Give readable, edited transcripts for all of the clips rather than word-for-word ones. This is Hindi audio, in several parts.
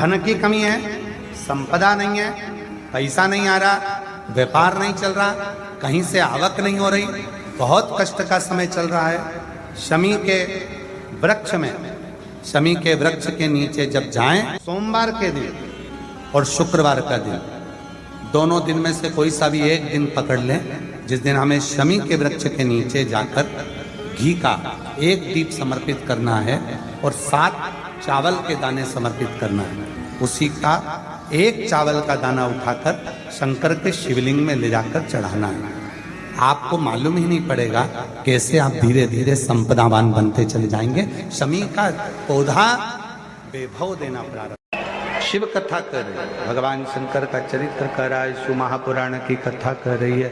धन की कमी है, संपदा नहीं है, पैसा नहीं आ रहा, व्यापार नहीं चल रहा, कहीं से आवक नहीं हो रही, बहुत कष्ट का समय चल रहा है। शमी के वृक्ष में, शमी के वृक्ष के नीचे जब जाएं, सोमवार के दिन और शुक्रवार का दिन, दोनों दिन में से कोई सा भी एक दिन पकड़ लें, जिस दिन हमें शमी के वृक्ष के नीचे जाकर घी का एक दीप समर्पित करना है और 7 चावल के दाने समर्पित करना है। उसी का एक चावल का दाना उठाकर शंकर के शिवलिंग में ले जाकर चढ़ाना है। आपको मालूम ही नहीं पड़ेगा कैसे आप धीरे धीरे संपदावान बनते चले जाएंगे। शमी का पौधा वैभव देना प्रारंभ। शिव कथा कर रही है, भगवान शंकर का चरित्र कर रहा है। शिव महापुराण की कथा कर रही है,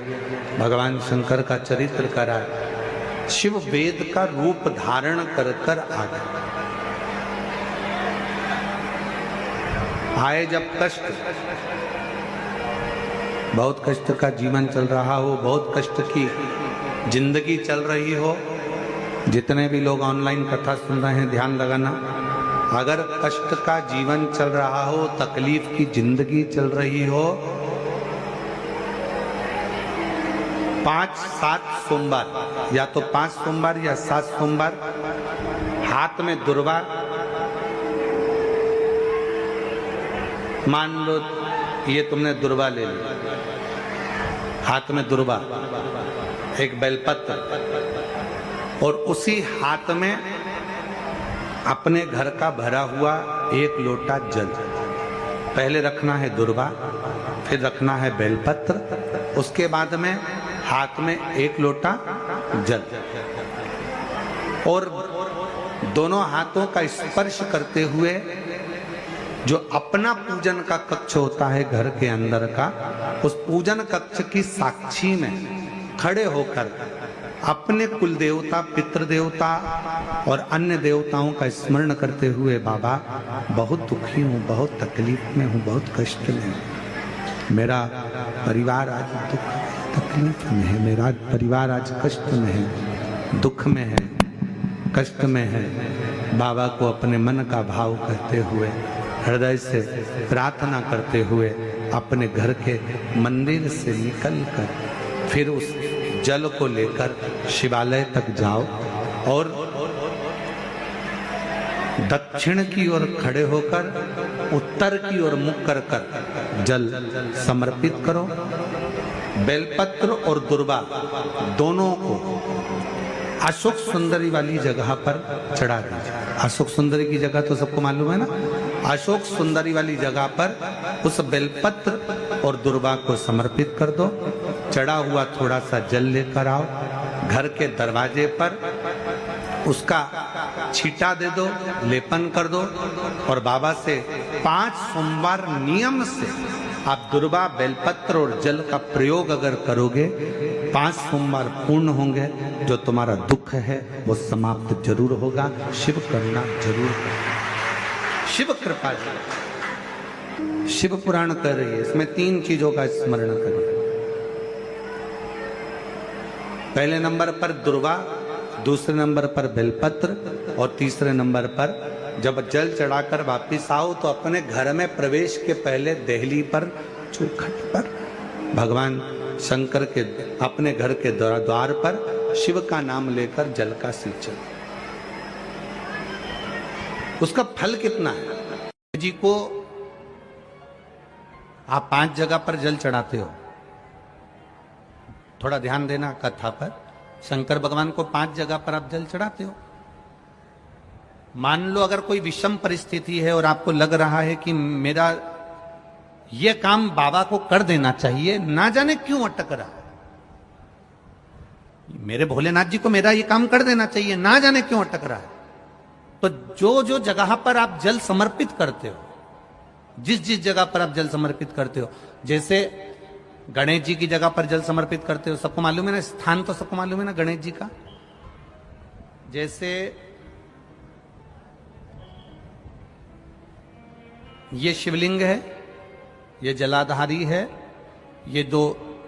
भगवान शंकर का चरित्र कर रहा है। शिव वेद का रूप धारण कर कर आ गए। आए जब कष्ट, बहुत कष्ट का जीवन चल रहा हो, बहुत कष्ट की जिंदगी चल रही हो, जितने भी लोग ऑनलाइन कथा सुन रहे हैं ध्यान लगाना, अगर कष्ट का जीवन चल रहा हो, तकलीफ की जिंदगी चल रही हो, 5-7 सोमवार, या तो 5 सोमवार या 7 सोमवार, हाथ में दुर्वा, मान लो ये तुमने दुर्वा ले ली, हाथ में दुर्वा, एक बेलपत्र, और उसी हाथ में अपने घर का भरा हुआ 1 लोटा जल। पहले रखना है दुर्वा, फिर रखना है बेलपत्र, उसके बाद में हाथ में 1 लोटा जल, और दोनों हाथों का स्पर्श करते हुए जो अपना पूजन का कक्ष होता है घर के अंदर का, उस पूजन कक्ष की साक्षी में खड़े होकर अपने कुल देवता, पितृ देवता और अन्य देवताओं का स्मरण करते हुए, बाबा बहुत दुखी हूँ, बहुत तकलीफ में हूँ, बहुत कष्ट में हूँ, मेरा परिवार आज दुख तकलीफ में है, मेरा परिवार आज कष्ट में है, दुख में है, कष्ट में है। बाबा को अपने मन का भाव कहते हुए, हृदय से प्रार्थना करते हुए अपने घर के मंदिर से निकलकर फिर उस जल को लेकर शिवालय तक जाओ और दक्षिण की ओर खड़े होकर उत्तर की ओर मुख कर कर जल समर्पित करो। बेलपत्र और दुर्वा दोनों को अशोक सुंदरी वाली जगह पर चढ़ा दीजिए। अशोक सुंदरी की जगह तो सबको मालूम है ना। अशोक सुंदरी वाली जगह पर उस बेलपत्र और दुर्वा को समर्पित कर दो। चढ़ा हुआ थोड़ा सा जल लेकर आओ, घर के दरवाजे पर उसका छींटा दे दो, लेपन कर दो, और बाबा से 5 सोमवार नियम से आप दुर्वा, बेलपत्र और जल का प्रयोग अगर करोगे, 5 सोमवार पूर्ण होंगे। जो तुम्हारा दुख है वो समाप्त जरूर होगा। शिव करुणा जरूर करेगा, शिव कृपा जरूर। शिव पुराण कर रही है, इसमें 3 चीजों का स्मरण करिए। पहले नंबर पर दुर्वा, दूसरे नंबर पर बेलपत्र, और तीसरे नंबर पर जब जल चढ़ाकर वापिस आओ तो अपने घर में प्रवेश के पहले देहली पर, चौखट पर भगवान शंकर के अपने घर के द्वार पर शिव का नाम लेकर जल का सिंचन। उसका फल कितना है? जी को आप 5 जगह पर जल चढ़ाते हो, थोड़ा ध्यान देना कथा पर। शंकर भगवान को 5 जगह पर आप जल चढ़ाते हो। मान लो अगर कोई विषम परिस्थिति है और आपको लग रहा है कि मेरा ये काम बाबा को कर देना चाहिए, ना जाने क्यों अटक रहा है, मेरे भोलेनाथ जी को मेरा ये काम कर देना चाहिए, ना जाने क्यों अटक रहा है, तो जो जो जगह पर आप जल समर्पित करते हो, जिस जिस जगह पर आप जल समर्पित करते हो, जैसे गणेश जी की जगह पर जल समर्पित करते हो, सबको मालूम है ना, स्थान तो सबको मालूम है ना गणेश जी का। जैसे ये शिवलिंग है, ये जलाधारी है, ये 2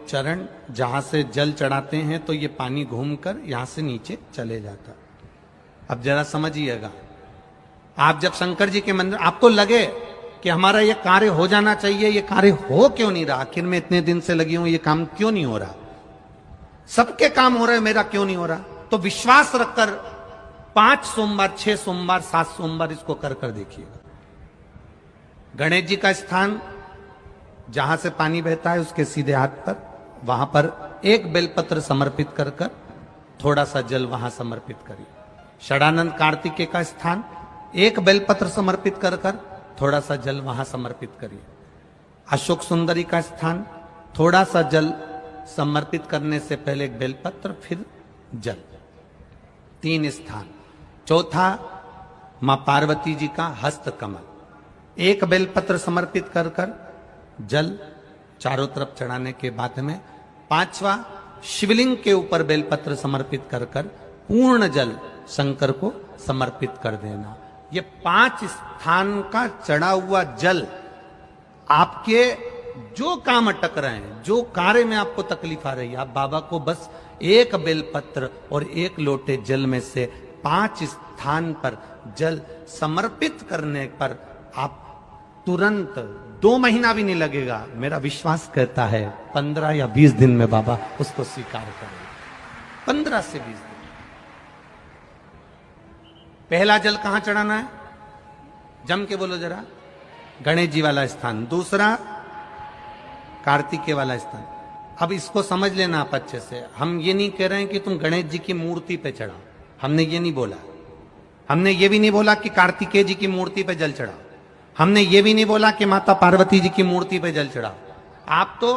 चरण जहां से जल चढ़ाते हैं तो ये पानी घूमकर यहां से नीचे चले जाता। अब जरा समझिएगा, आप जब शंकर जी के मंदिर, आपको लगे कि हमारा ये कार्य हो जाना चाहिए, ये कार्य हो क्यों नहीं रहा, आखिर में इतने दिन से लगी हूं, ये काम क्यों नहीं हो रहा, सबके काम हो रहे, मेरा क्यों नहीं हो रहा। तो विश्वास रखकर 5 सोमवार, 6 सोमवार, 7 सोमवार इसको कर कर देखिएगा। गणेश जी का स्थान जहां से पानी बहता है उसके सीधे हाथ पर, वहां पर एक बेलपत्र समर्पित कर कर थोड़ा सा जल वहां समर्पित करिए। षडानंद कार्तिकेय का स्थान, एक बेलपत्र समर्पित कर कर थोड़ा सा जल वहां समर्पित करिए। अशोक सुंदरी का स्थान, थोड़ा सा जल समर्पित करने से पहले एक बेलपत्र, फिर जल। 3 स्थान। चौथा, मां पार्वती जी का हस्त कमल, एक बेलपत्र समर्पित कर कर जल चारों तरफ चढ़ाने के बाद में 5वां, शिवलिंग के ऊपर बेलपत्र समर्पित कर कर पूर्ण जल शंकर को समर्पित कर देना। ये 5 स्थान का चढ़ा हुआ जल आपके जो काम अटक रहे हैं, जो कार्य में आपको तकलीफ आ रही है, आप बाबा को बस एक बेलपत्र और एक लोटे जल में से 5 स्थान पर जल समर्पित करने पर आप तुरंत 2 महीना भी नहीं लगेगा, मेरा विश्वास कहता है 15 या 20 दिन में बाबा उसको स्वीकार करेंगे। 15 से 20 दिन। पहला जल कहां चढ़ाना है, जम के बोलो जरा, गणेश जी वाला स्थान। दूसरा, कार्तिकेय वाला स्थान। अब इसको समझ लेना आप अच्छे से, हम ये नहीं कह रहे हैं कि तुम गणेश जी की मूर्ति पे चढ़ाओ, हमने ये नहीं बोला। हमने ये भी नहीं बोला कि कार्तिकेय जी की मूर्ति पे जल चढ़ाओ, हमने ये भी नहीं बोला कि माता पार्वती जी की मूर्ति पे जल चढ़ाओ। आप तो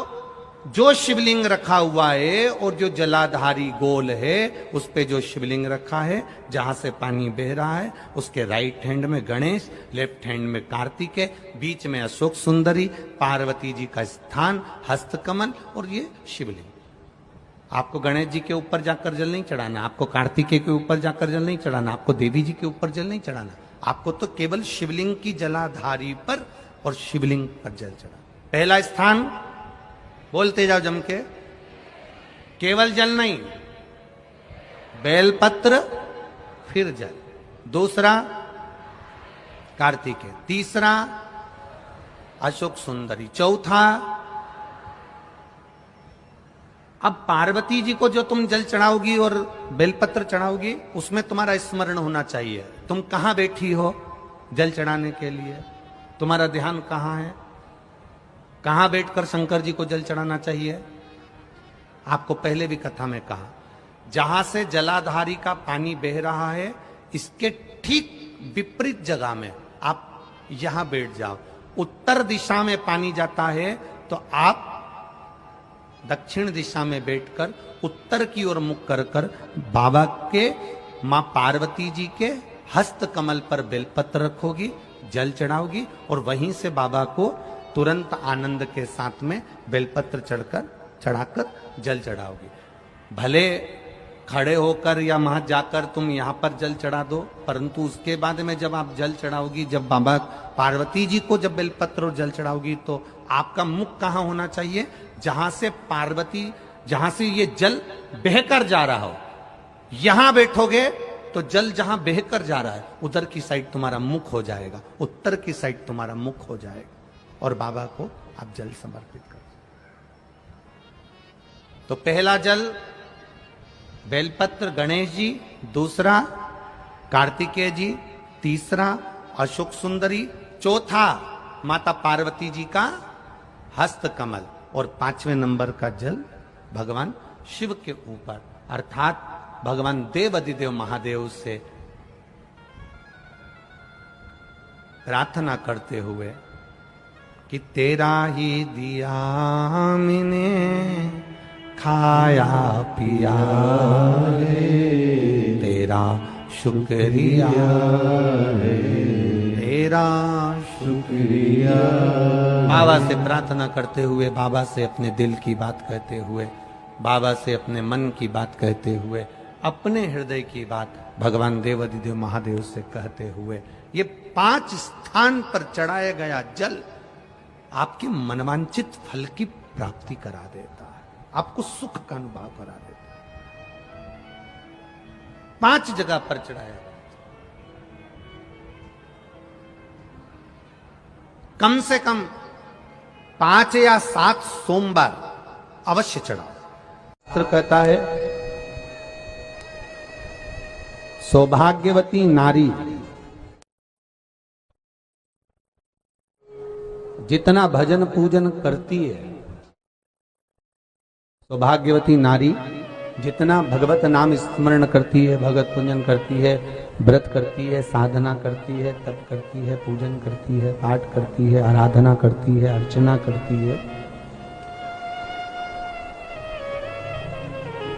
जो शिवलिंग रखा हुआ है और जो जलाधारी गोल है उस पे जो शिवलिंग रखा है, जहां से पानी बह रहा है, उसके राइट हैंड में गणेश, लेफ्ट हैंड में कार्तिकेय, बीच में अशोक सुंदरी, पार्वती जी का स्थान, हस्तकमल और ये शिवलिंग। आपको गणेश जी के ऊपर जाकर जल नहीं चढ़ाना, आपको कार्तिकेय के ऊपर जाकर जल नहीं चढ़ाना, आपको देवी जी के ऊपर जल नहीं चढ़ाना, आपको तो केवल शिवलिंग की जलाधारी पर और शिवलिंग पर जल चढ़ा। पहला स्थान, बोलते जाओ जम के, केवल जल नहीं, बेलपत्र फिर जल। दूसरा, कार्तिकेय। तीसरा, अशोक सुंदरी। चौथा, अब पार्वती जी को जो तुम जल चढ़ाओगी और बेलपत्र चढ़ाओगी, उसमें तुम्हारा स्मरण होना चाहिए, तुम कहां बैठी हो जल चढ़ाने के लिए, तुम्हारा ध्यान कहां है, कहां बैठकर शंकर जी को जल चढ़ाना चाहिए। आपको पहले भी कथा में कहा, जहां से जलाधारी का पानी बह रहा है, इसके ठीक विपरीत जगह में आप यहां बैठ जाओ। उत्तर दिशा में पानी जाता है तो आप दक्षिण दिशा में बैठकर उत्तर की ओर मुख कर कर बाबा के, मां पार्वती जी के हस्त कमल पर बेलपत्र रखोगी, जल चढ़ाओगी और वहीं से बाबा को तुरंत आनंद के साथ में बेलपत्र चढ़ाकर जल चढ़ाओगी। भले खड़े होकर या वहां जाकर तुम यहां पर जल चढ़ा दो, परंतु उसके बाद में जब आप जल चढ़ाओगी, जब बाबा पार्वती जी को जब बेलपत्र और जल चढ़ाओगी, तो आपका मुख कहां होना चाहिए, जहां से पार्वती, जहां से ये जल बहकर जा रहा हो, यहां बैठोगे तो जल जहां बहकर जा रहा है उधर की साइड तुम्हारा मुख हो जाएगा, उत्तर की साइड तुम्हारा मुख हो जाएगा और बाबा को आप जल समर्पित कर। तो पहला जल बेलपत्र गणेश जी, दूसरा कार्तिकेय जी, तीसरा अशोक सुंदरी, चौथा माता पार्वती जी का हस्त कमल और 5वें नंबर का जल भगवान शिव के ऊपर, अर्थात भगवान देवाधिदेव महादेव से प्रार्थना करते हुए कि तेरा ही दिया मैंने खाया पिया रे, तेरा शुक्रिया रे, तेरा शुक्रिया। बाबा से प्रार्थना करते हुए, बाबा से अपने दिल की बात कहते हुए, बाबा से अपने मन की बात कहते हुए, अपने हृदय की बात भगवान देवाधिदेव महादेव से कहते हुए, ये 5 स्थान पर चढ़ाया गया जल आपके मनवांचित फल की प्राप्ति करा देता है, आपको सुख का अनुभव करा देता है। 5 जगह पर चढ़ाया गया। कम से कम 5 या 7 सोमवार अवश्य चढ़ाओ। शास्त्र कहता है सौभाग्यवती नारी जितना भजन पूजन करती है, सौभाग्यवती नारी जितना भगवत नाम स्मरण करती है, भगवत पूजन करती है, व्रत करती है, साधना करती है, तप करती है, पूजन करती है, पाठ करती है, आराधना करती है, अर्चना करती है,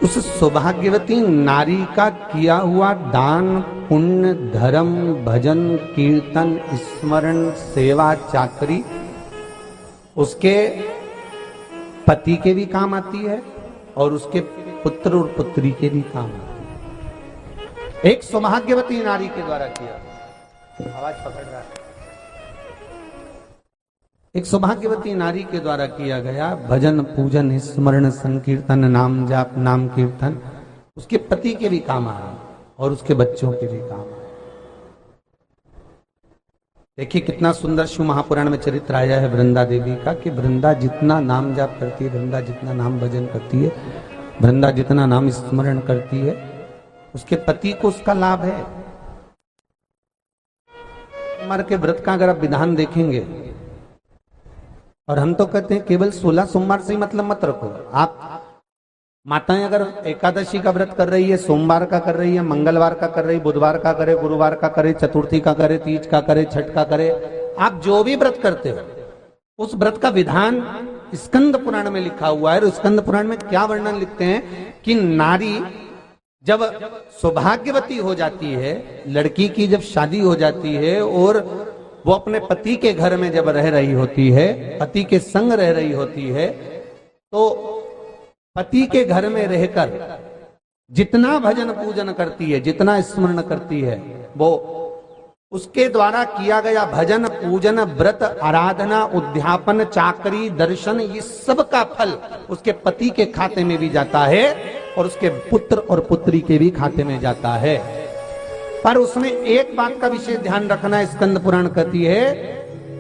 उस सौभाग्यवती नारी का किया हुआ दान पुण्य धर्म भजन कीर्तन स्मरण सेवा चाकरी उसके पति के भी काम आती है और उसके पुत्र और पुत्री के भी काम आती है। एक सौभाग्यवती नारी के द्वारा किया, आवाज पकड़ रहा है, एक सौभाग्यवती नारी के द्वारा किया गया भजन पूजन स्मरण संकीर्तन नाम जाप नाम कीर्तन उसके पति के भी काम आए और उसके बच्चों के भी काम आए। देखिए कितना सुंदर शिव महापुराण में चरित्र आया है वृंदा देवी का कि वृंदा जितना नाम जाप करती है, वृंदा जितना नाम भजन करती है, वृंदा जितना नाम स्मरण करती है, उसके पति को उसका लाभ है। सोमवार के व्रत का अगर आप विधान देखेंगे, और हम तो कहते हैं केवल 16 सोमवार से ही मतलब मत रखो। आप माताएं अगर एकादशी का व्रत कर रही है, सोमवार का कर रही है, मंगलवार का कर रही है, बुधवार का करे, गुरुवार का करे, चतुर्थी का करे, तीज का करे, छठ का करे, आप जो भी व्रत करते हो उस व्रत का विधान स्कंद पुराण में लिखा हुआ है। और स्कंद पुराण में क्या वर्णन लिखते हैं कि नारी जब सौभाग्यवती हो जाती है, लड़की की जब शादी हो जाती है और वो अपने पति के घर में जब रह रही होती है, पति के संग रह रही होती है, तो पति के घर में रहकर जितना भजन पूजन करती है, जितना स्मरण करती है, वो उसके द्वारा किया गया भजन पूजन व्रत आराधना उद्यापन चाकरी दर्शन ये सब का फल उसके पति के खाते में भी जाता है और उसके पुत्र और पुत्री के भी खाते में जाता है। पर उसमें एक बात का विशेष ध्यान रखना, स्कंद पुराण कहती है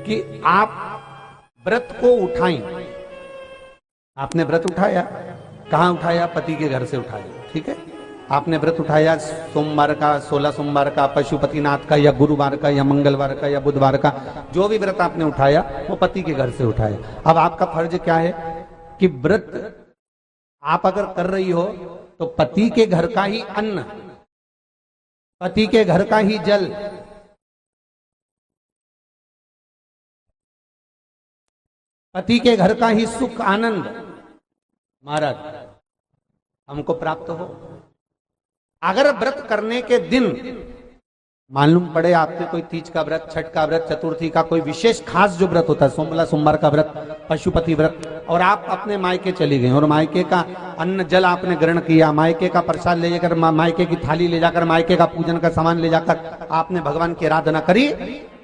कि आप व्रत को उठाएं। आपने व्रत उठाया, कहां उठाया? पति के घर से उठाया, ठीक है। आपने व्रत उठाया सोमवार का, 16 सोमवार का, पशुपतिनाथ का, या गुरुवार का, या मंगलवार का, या बुधवार का, जो भी व्रत आपने उठाया वो पति के घर से उठाया। अब आपका फर्ज क्या है कि व्रत आप अगर कर रही हो तो पति के घर का ही अन्न, पति के घर का ही जल, पति के घर का ही सुख आनंद महाराज हमको प्राप्त हो। अगर व्रत करने के दिन मालूम पड़े आपके कोई तीज का व्रत, छठ का व्रत, चतुर्थी का कोई विशेष खास जो व्रत होता है, सोमवार का व्रत, पशुपति व्रत, और आप अपने मायके चली गई और मायके का अन्न जल आपने ग्रहण किया, मायके का प्रसाद ले जाकर, मायके की थाली ले जाकर, मायके का पूजन का सामान ले जाकर आपने भगवान की आराधना करी,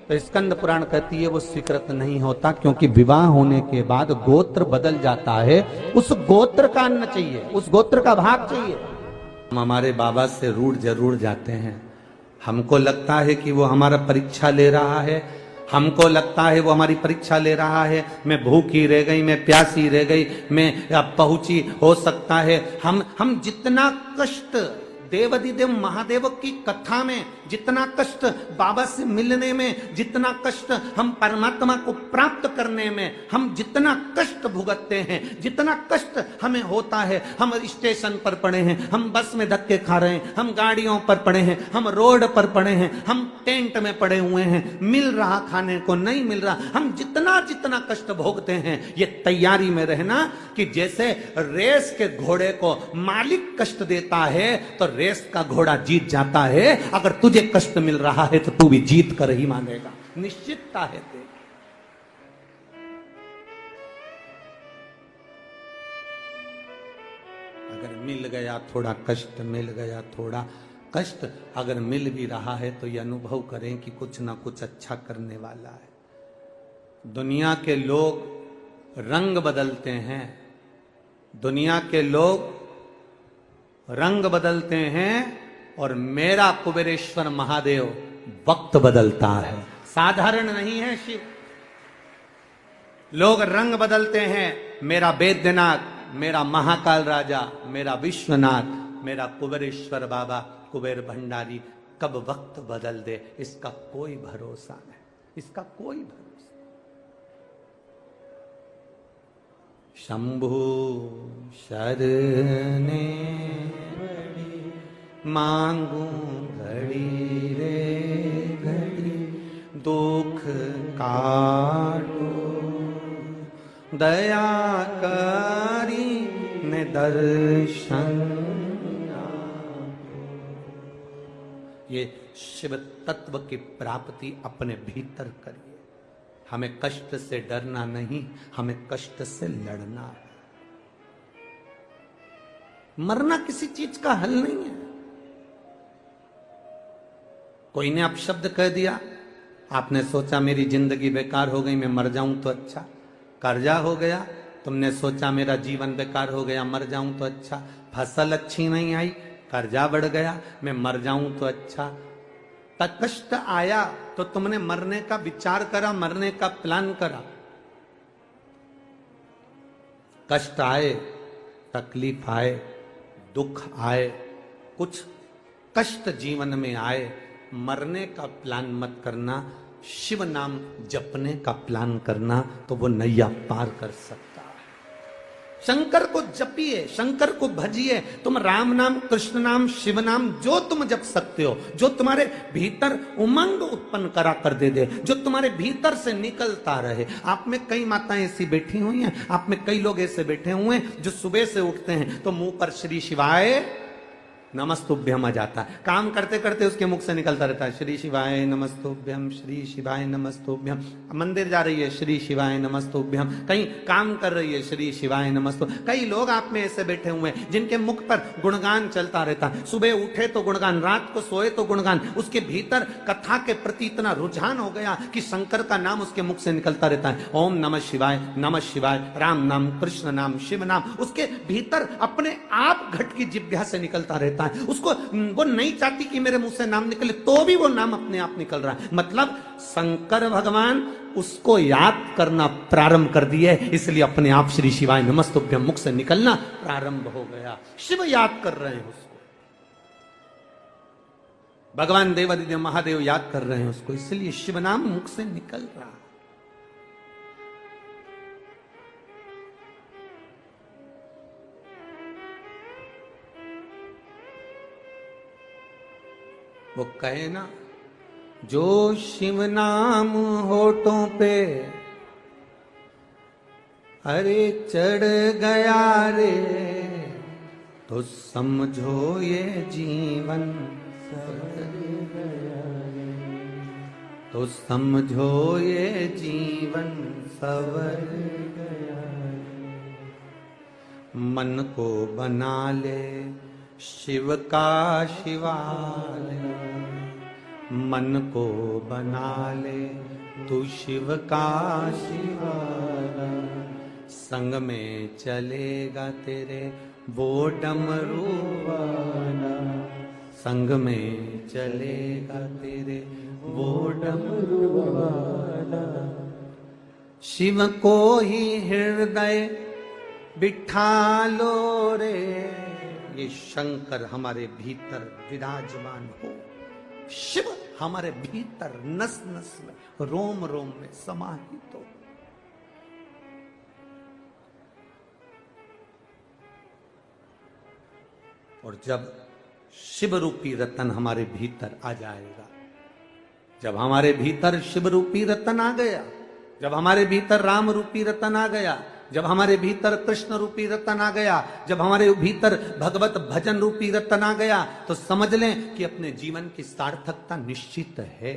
तो स्कंद पुराण कहती है वो स्वीकृत नहीं होता, क्योंकि विवाह होने के बाद गोत्र बदल जाता है। उस गोत्र का अन्न चाहिए, उस गोत्र का भाग चाहिए। हम हमारे बाबा से रूठ जरूर जाते हैं, हमको लगता है कि वो हमारा परीक्षा ले रहा है, हमको लगता है वो हमारी परीक्षा ले रहा है, मैं भूखी रह गई, मैं प्यासी रह गई, मैं अब पहुंची, हो सकता है हम जितना कष्ट देवाधिदेव महादेव की कथा में, जितना कष्ट बाबा से मिलने में, जितना कष्ट हम परमात्मा को प्राप्त करने में, हम जितना कष्ट भुगतते हैं, जितना कष्ट हमें होता है, हम स्टेशन पर पड़े हैं, हम बस में धक्के खा रहे हैं, हम गाड़ियों पर पड़े हैं, हम रोड पर पड़े हैं, हम टेंट में पड़े हुए हैं, मिल रहा खाने को नहीं मिल रहा, हम जितना जितना कष्ट भोगते हैं, ये तैयारी में रहना कि जैसे रेस के घोड़े को मालिक कष्ट देता है तो रेस का घोड़ा जीत जाता है। अगर तुझे कष्ट मिल रहा है तो तू भी जीत कर ही मानेगा, निश्चितता है तेरी। अगर मिल गया थोड़ा कष्ट, मिल गया थोड़ा कष्ट, अगर मिल भी रहा है तो ये अनुभव करें कि कुछ ना कुछ अच्छा करने वाला है। दुनिया के लोग रंग बदलते हैं, दुनिया के लोग रंग बदलते हैं, और मेरा कुबेरेश्वर महादेव वक्त बदलता है, साधारण नहीं है शिव। लोग रंग बदलते हैं, मेरा वैद्यनाथ, मेरा महाकाल राजा, मेरा विश्वनाथ, मेरा कुबेरेश्वर बाबा, कुबेर भंडारी कब वक्त बदल दे, इसका कोई भरोसा नहीं, इसका कोई भरोसा। शंभु शरणे मांगू घड़ी रे घड़ी, दुख काटो दया करी ने दर्शन। ये शिव तत्व की प्राप्ति अपने भीतर करिए। हमें कष्ट से डरना नहीं, हमें कष्ट से लड़ना है। मरना किसी चीज का हल नहीं है। कोई ने अपशब्द कह दिया, आपने सोचा मेरी जिंदगी बेकार हो गई, मैं मर जाऊं तो अच्छा। कर्जा हो गया, तुमने सोचा मेरा जीवन बेकार हो गया, मर जाऊं तो अच्छा। फसल अच्छी नहीं आई, कर्जा बढ़ गया, मैं मर जाऊं तो अच्छा। कष्ट आया तो तुमने मरने का विचार करा, मरने का प्लान करा। कष्ट आए, तकलीफ आए, दुख आए, कुछ कष्ट जीवन में आए, मरने का प्लान मत करना, शिव नाम जपने का प्लान करना, तो वो नैया पार कर सकता है। शंकर को जपिए, शंकर को भजिए। तुम राम नाम, कृष्ण नाम, शिव नाम जो तुम जप सकते हो, जो तुम्हारे भीतर उमंग उत्पन्न करा कर दे, जो तुम्हारे भीतर से निकलता रहे। आप में कई माताएं ऐसी बैठी हुई हैं, आप में कई लोग ऐसे बैठे हुए हैं जो सुबह से उठते हैं तो मुंह पर श्री शिवाय नमस्तुभ्यम आ जाता है। काम करते करते उसके मुख से निकलता रहता है श्री शिवाय नमस्तुभ्यम, श्री शिवाय नमस्तुभ्यम। मंदिर जा रही है, श्री शिवाय नमस्तुभ्यम। कहीं काम कर रही है, श्री शिवाय नमस्तु। कई लोग आप में ऐसे बैठे हुए हैं जिनके मुख पर गुणगान चलता रहता है। सुबह उठे तो गुणगान, रात को सोए तो गुणगान। उसके भीतर कथा के प्रति इतना रुझान हो गया कि शंकर का नाम उसके मुख से निकलता रहता है। ओम नमः शिवाय, नमः शिवाय, राम नाम, कृष्ण नाम, शिव नाम उसके भीतर अपने आप घट की जिह्वा से निकलता रहता है। उसको वो नहीं चाहती कि मेरे मुंह से नाम निकले, तो भी वो नाम अपने आप निकल रहा है। मतलब शंकर भगवान उसको याद करना प्रारंभ कर दिए, इसलिए अपने आप श्री शिवाय नमस्तुभ्यम मुख से निकलना प्रारंभ हो गया। शिव याद कर रहे हैं उसको, भगवान देवादिदेव महादेव याद कर रहे हैं उसको, इसलिए शिव नाम मुख से निकल रहा है। वो कहे ना, जो शिव नाम होठों पे अरे चढ़ गया रे, तो समझो ये जीवन सवर गया रे, तो समझो ये जीवन सवर गया रे। मन को बना ले शिव का शिवालय, मन को बना ले तू शिव का शिवालय। संग में चलेगा तेरे वो डमरू वाला, संग में चलेगा तेरे वो डमरू वाला। शिव को ही हृदय बिठा लो रे, ये शंकर हमारे भीतर विराजमान हो। शिव हमारे भीतर नस नस में, रोम रोम में समाहित हो। और जब शिव रूपी रतन हमारे भीतर आ जाएगा, जब हमारे भीतर शिव रूपी रतन आ गया, जब हमारे भीतर राम रूपी रतन आ गया, जब हमारे भीतर कृष्ण रूपी रतन आ गया, जब हमारे भीतर भगवत भजन रूपी रतन आ गया, तो समझ लें कि अपने जीवन की सार्थकता निश्चित है।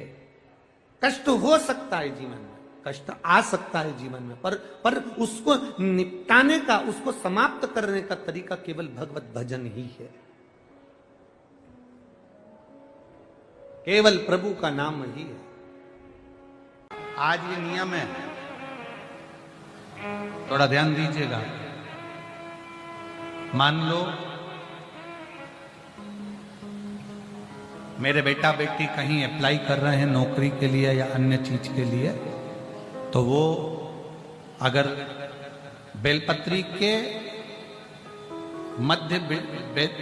कष्ट हो सकता है जीवन में, कष्ट आ सकता है जीवन में, पर उसको निपटाने का, उसको समाप्त करने का तरीका केवल भगवत भजन ही है। केवल प्रभु का नाम ही है। आज ये नियम है, थोड़ा ध्यान दीजिएगा। मान लो मेरे बेटा बेटी कहीं अप्लाई कर रहे हैं नौकरी के लिए या अन्य चीज के लिए, तो वो अगर बेलपत्री के मध्य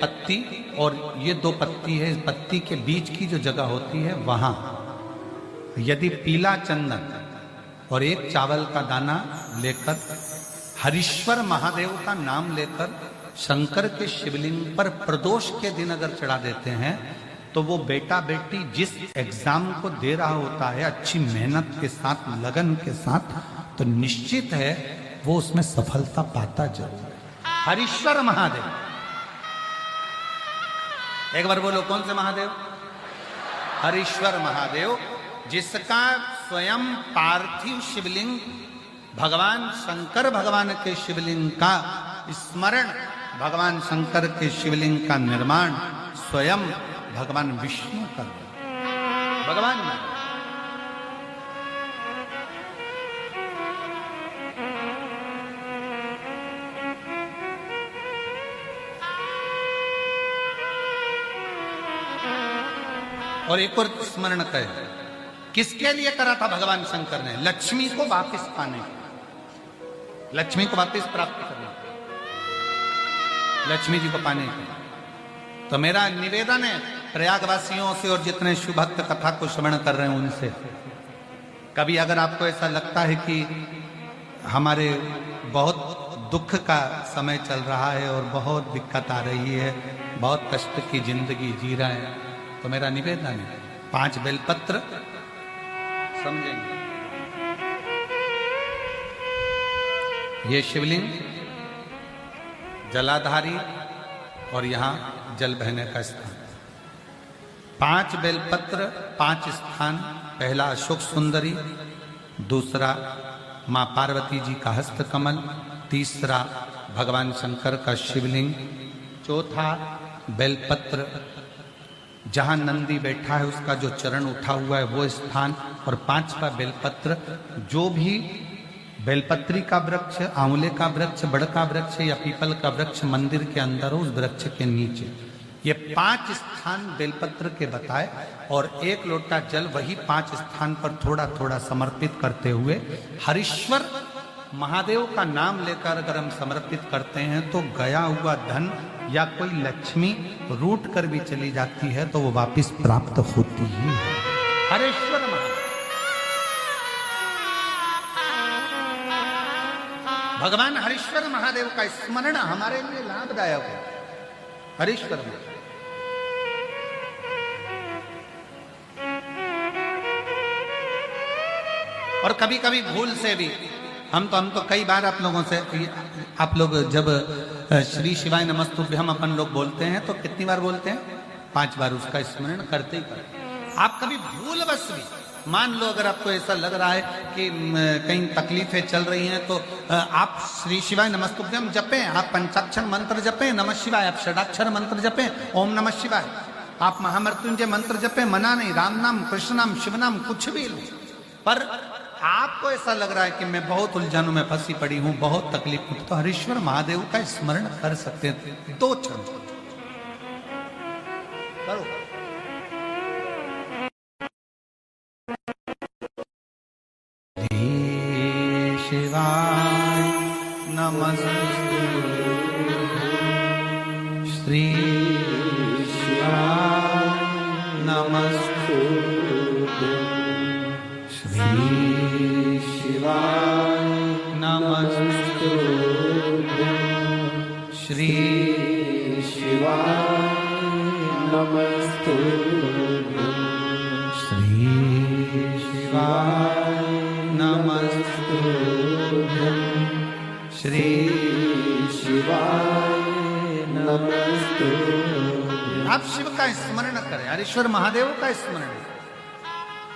पत्ती और ये दो पत्ती है, इस पत्ती के बीच की जो जगह होती है वहां यदि पीला चंदन और एक चावल का दाना लेकर हरीश्वर महादेव का नाम लेकर शंकर के शिवलिंग पर प्रदोष के दिन अगर चढ़ा देते हैं तो वो बेटा बेटी जिस एग्जाम को दे रहा होता है अच्छी मेहनत के साथ, लगन के साथ, तो निश्चित है वो उसमें सफलता पाता जरूर है। हरीश्वर महादेव, एक बार बोलो कौन से महादेव? हरीश्वर महादेव, जिसका स्वयं पार्थिव शिवलिंग भगवान शंकर भगवान के शिवलिंग का स्मरण, भगवान शंकर के शिवलिंग का निर्माण स्वयं भगवान विष्णु कर, भगवान और एक और स्मरण करें, किसके लिए करा था भगवान शंकर ने? लक्ष्मी को वापस पाने, लक्ष्मी को वापस प्राप्त करने, लक्ष्मी जी को पाने के। तो मेरा निवेदन है प्रयागवासियों से और जितने शिव भक्त कथा को श्रवण कर रहे हैं उनसे, कभी अगर आपको ऐसा लगता है कि हमारे बहुत दुख का समय चल रहा है और बहुत दिक्कत आ रही है, बहुत कष्ट की जिंदगी जी रहे हैं, तो मेरा निवेदन है 5 बेलपत्र समझेंगे। ये शिवलिंग जलाधारी और यहाँ जल बहने का स्थान, 5 बेलपत्र 5 स्थान। पहला अशोक सुंदरी, दूसरा मां पार्वती जी का हस्त कमल, तीसरा भगवान शंकर का शिवलिंग, चौथा बेलपत्र जहां नंदी बैठा है उसका जो चरण उठा हुआ है वो स्थान, और 5वां बेलपत्र जो भी बेलपत्री का वृक्ष, आंवले का वृक्ष, बड़ का वृक्ष या पीपल का वृक्ष मंदिर के अंदर हो, उस वृक्ष के नीचे। ये 5 स्थान बेलपत्र के बताए और 1 लोटा जल वही 5 स्थान पर थोड़ा थोड़ा समर्पित करते हुए हरीश्वर महादेव का नाम लेकर अगर हम समर्पित करते हैं तो गया हुआ धन या कोई लक्ष्मी रूट कर भी चली जाती है तो वो वापस प्राप्त होती ही है। हरीश्वर महादेव, भगवान हरीश्वर महादेव का स्मरण हमारे लिए लाभदायक है। हरीश्वर महादेव और कभी कभी भूल से भी हम तो कई बार आप लोगों से, आप लोग जब श्री शिवाय नमस्तुभ्यं हम अपन लोग बोलते हैं तो कितनी बार बोलते हैं? 5 बार उसका स्मरण करते ही करते। आप कभी भूलवश भी, मान लो अगर आपको ऐसा लग रहा है कि कहीं तकलीफें चल रही हैं तो आप श्री शिवाय नमस्तुभ्यं जपें, आप पंचाक्षर मंत्र जपें, नमः शिवाय, आप षडाक्षर मंत्र जपें, ओम नमः शिवाय, आप महामृत्युंजय मंत्र जपें, मना नहीं, राम नाम, कृष्ण नाम, शिव नाम, कुछ भी लो। पर आपको ऐसा लग रहा है कि मैं बहुत उलझनों में फंसी पड़ी हूं, बहुत तकलीफ में, तो हरीश्वर महादेव का स्मरण कर सकते हैं। 2 क्षण करो। शिवाय नमस्ते, श्री शिवाय नमस्ते, श्री शिवाय नमस्ते, श्री शिवाय नमस्ते, श्री शिवाय नमस्ते, श्री शिवाय नमस्ते। आप शिव का स्मरण करें, हरीश्वर महादेव का स्मरण।